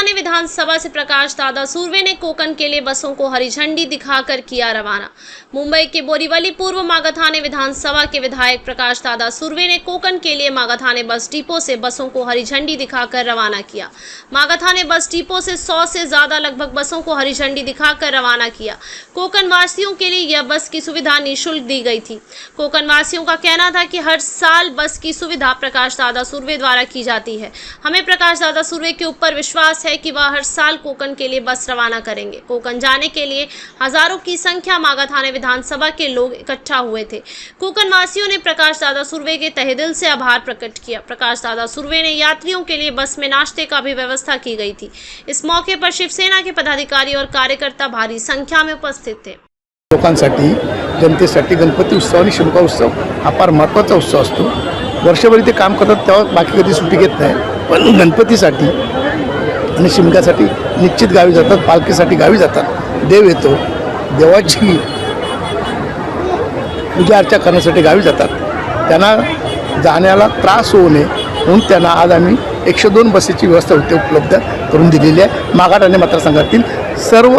मागाथाने विधानसभा से प्रकाश दादा सुर्वे ने कोकण के लिए बसों को हरी झंडी दिखाकर किया रवाना। मुंबई के बोरीवली पूर्व मागाथाने विधानसभा के विधायक प्रकाश दादा सुर्वे ने कोकण के लिए मागाथाने बस डिपो से बसों को हरी झंडी दिखाकर रवाना किया। मागाथाने बस डिपो से 100 से ज्यादा लगभग बसों को हरी झंडी दिखाकर रवाना किया। कोकण वासियों के लिए यह बस की सुविधा निःशुल्क दी गई थी। कोकण वासियों का कहना था कि हर साल बस की सुविधा प्रकाश दादा सुर्वे द्वारा की जाती है। हमें प्रकाश दादा सुर्वे के ऊपर विश्वास है कि वह हर साल कोकण के लिए बस रवाना करेंगे। कोकण जाने के लिए हजारों की संख्या मागाथाने विधानसभा के लोग इकट्ठा हुए थे। कोकण वासियों ने प्रकाश दादा सुर्वे के तहे दिल से आभार प्रकट किया। प्रकाश दादा सुर्वे ने यात्रियों के लिए बस में नाश्ते का भी व्यवस्था की गई थी। इस मौके पर शिवसेना के पदाधिकारी और कार्यकर्ता भारी संख्या में उपस्थित थे। लोकांसाठी जनतेसाठी गणपती उत्सव आणि शिमगा उत्सव हा फार महत्त्वाचा उत्सव असतो। वर्षभर इथे काम करतात तेव्हा बाकी कधी सुट्टी घेत नाही, पण गणपतीसाठी आणि शिमग्यासाठी निश्चित गावी जातात, पालखीसाठी गावी जातात। देव येतो, देवाची पूजा अर्चा करण्यासाठी गावी जातात। त्यांना जाण्याला त्रास होऊ नये म्हणून त्यांना आज आम्ही 102 बसेची व्यवस्था होते उपलब्ध करून दिलेली आहे मागाथाने मतदारसंघातील सर्व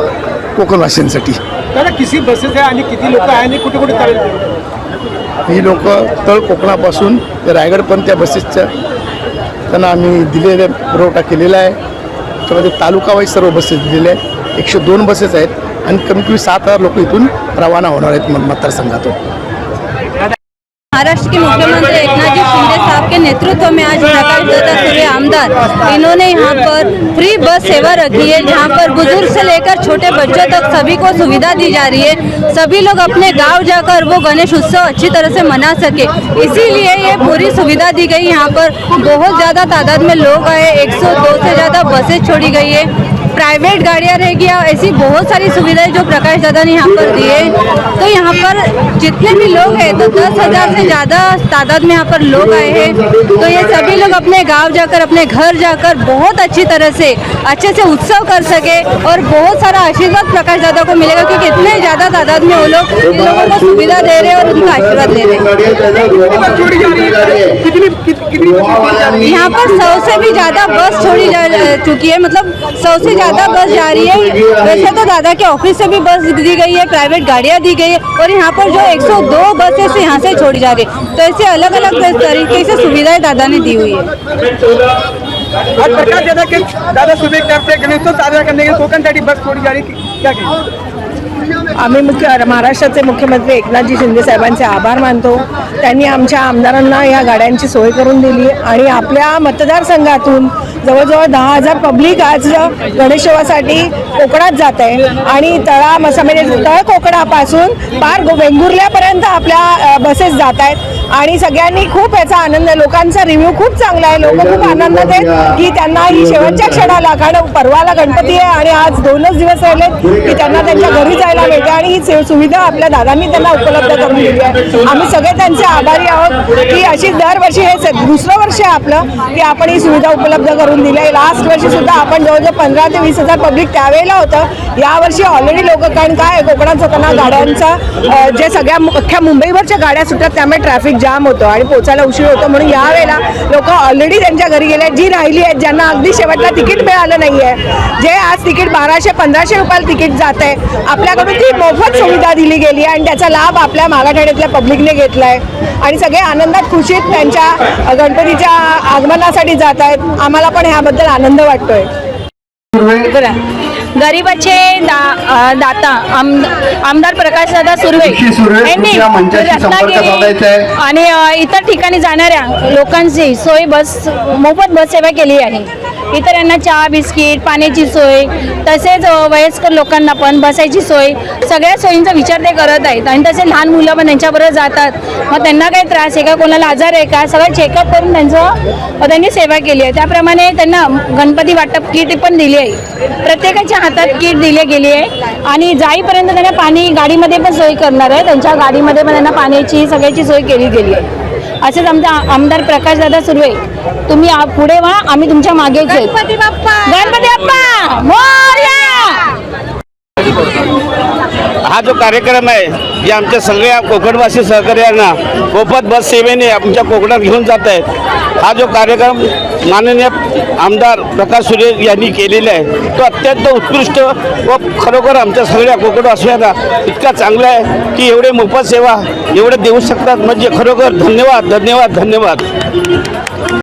कोकणवासियांसाठी। दादा किती बसेस आहे आणि किती लोक आहे आणि कुठे कुठे चालेल? ही लोक तळ कोकणापासून ते रायगडपर्यंत त्या बसेसच्या त्यांना आम्ही दिलेला पुरवठा केलेला आहे। त्याच्यामध्ये तालुका वाईज सर्व बसेस दिलेले आहेत। 102 बसेस आहेत आणि कमीत कमी 7,000 लोक इथून रवाना होणार आहेत मतदारसंघातून। महाराष्ट्र के मुख्यमंत्री एकनाथ जी शिंदे साहब के नेतृत्व में आज प्रकाश दादा सुर्वे आमदार इन्होंने यहाँ पर फ्री बस सेवा रखी है, जहाँ पर बुजुर्ग से लेकर छोटे बच्चों तक सभी को सुविधा दी जा रही है। सभी लोग अपने गांव जाकर वो गणेश उत्सव अच्छी तरह से मना सके, इसीलिए ये पूरी सुविधा दी गई। यहाँ पर बहुत ज़्यादा तादाद में लोग आए, 102 से ज़्यादा बसें छोड़ी गई है, प्राइवेट गाड़ियाँ रहेगी, ऐसी बहुत सारी सुविधाएं जो प्रकाश दादा ने यहाँ पर दी है। तो यहाँ पर जितने भी लोग हैं तो 10,000 से ज़्यादा तादाद में यहाँ पर लोग आए हैं। तो ये सभी लोग अपने गांव जाकर अपने घर जाकर बहुत अच्छी तरह से अच्छे से उत्सव कर सके और बहुत सारा आशीर्वाद प्रकाश दादा को मिलेगा, क्योंकि इतने ज़्यादा तादाद में वो लोग इन लोगों को सुविधा दे रहे हैं और उनका आशीर्वाद ले रहे हैं। यहाँ पर 100 से भी ज़्यादा बस छोड़ी जा चुकी है, मतलब 100 से ज़्यादा बस जा रही है। वैसे तो दादा के ऑफिस से भी बस दी गई है, प्राइवेट गाड़ियाँ दी गई है और यहाँ पर जो 102 बसेस यहाँ से छोड़ी जा रही है। तो ऐसे अलग अलग तरीके से सुविधाएं दादा ने दी हुई है। आज प्रकाश दादा सुर्वे तरफ से गणेशोत्सव साजरा करने के लिए कोकणसाठी बस छोड़ी जा रही है, क्या कहेंगे? आम्ही महाराष्ट्राचे मुख्यमंत्री एकनाथजी शिंदे साहेबांचे आभार मानतो। त्यांनी आमच्या आमदारांना या गाड्यांची सोय करून दिली आणि आपल्या मतदारसंघातून जवळजवळ 10,000 पब्लिक आज गणेशोत्सवासाठी कोकणात जात आहे आणि तळ कोकणापासून पार वेंगुर्ल्यापर्यंत आपल्या बसेस जात आहेत आणि सगळ्यांनी खूप याचा आनंद, लोकांचा रिव्ह्यू खूप चांगला आहे। लोक खूप आनंदात आहेत की त्यांना ही शेवटच्या क्षणाला, कारण परवाला गणपती आहे आणि आज 2च दिवस राहिले की त्यांना त्यांच्या घरी जायला मिळते आणि ही सुविधा आपल्या दादांनी त्यांना उपलब्ध करून दिली आहे। आम्ही सगळे त्यांचे आभारी आहोत की अशी दरवर्षी हे दुसरं वर्ष आहे आपलं की आपण ही सुविधा उपलब्ध करून दिली आहे। लास्ट वर्षी सुद्धा आपण जवळजवळ 15 ते 20,000 पब्लिक त्यावेळेला होतं। यावर्षी ऑलरेडी लोक, कारण काय कोकणात जाताना गाड्यांचा जे सगळ्या अख्ख्या मुंबईवरच्या गाड्या सुटतात त्यामुळे ट्रॅफिक जाम होतं आणि पोचायला उशीर होतो, म्हणून यावेळेला लोक ऑलरेडी त्यांच्या घरी गेले आहेत। जी राहिली आहेत, ज्यांना अगदी शेवटला तिकीट मिळालं नाही आहे, जे आज तिकीट 1200-1500 रुपयाला तिकीट जात आहे, आपल्याकडून ती मोफत सुविधा दिली गेली आहे आणि त्याचा लाभ आपल्या मागाठाण्यातल्या पब्लिकने घेतला आहे आणि सगळे आनंदात खुशीत त्यांच्या गणपतीच्या आगमनासाठी जात आहेत। आम्हाला पण ह्याबद्दल आनंद वाटतोय। गरीबाचे दाता आमदार प्रकाश दादा सुर्वे यांनी आणि इतर ठिकाणी जाणाऱ्या लोकांची सोय मोफत बस सेवा केली आहे। इतरांना चहा, बिस्किट, पाण्याची सोय, तसेच वयस्कर लोकांना पण बसायची सोय, सगळ्या सोयींचा विचार ते करत आहेत आणि तसे लहान मुलं पण त्यांच्याबरोबर जातात। मग त्यांना काही त्रास आहे का, कोणाला आजार आहे का, सगळं चेकअप करून त्यांनी सेवा केली आहे। त्याप्रमाणे त्यांना गणपती वाटप किट पण दिली आहे, प्रत्येकाच्या हातात किट दिली गेली आहे आणि जाईपर्यंत त्यांना पाणी गाडीमध्ये पण सोय करणार आहे, त्यांच्या गाडीमध्ये पण त्यांना पाण्याची सगळ्याची सोय केली गेली आहे। असेच आमचा आमदार प्रकाश दादा सुर्वे, तुम्ही पुढे व्हा, आम्ही तुमच्या मागेच आहे। गणपती बाप्पा मोरया। हा जो कार्यक्रम आहे जे आमच्या सगळ्या कोकणवासी सहकार्यांना मोफत बस सेवेने आमच्या कोकणात घेऊन जात आहेत, हा जो कार्यक्रम माननीय आमदार प्रकाश सुरे यांनी केलेला आहे तो अत्यंत उत्कृष्ट व खरोखर आमच्या सगळ्या कोकणवासियांना इतका चांगला आहे की एवढे मोफत सेवा एवढे देऊ शकतात म्हणजे खरोखर धन्यवाद धन्यवाद धन्यवाद.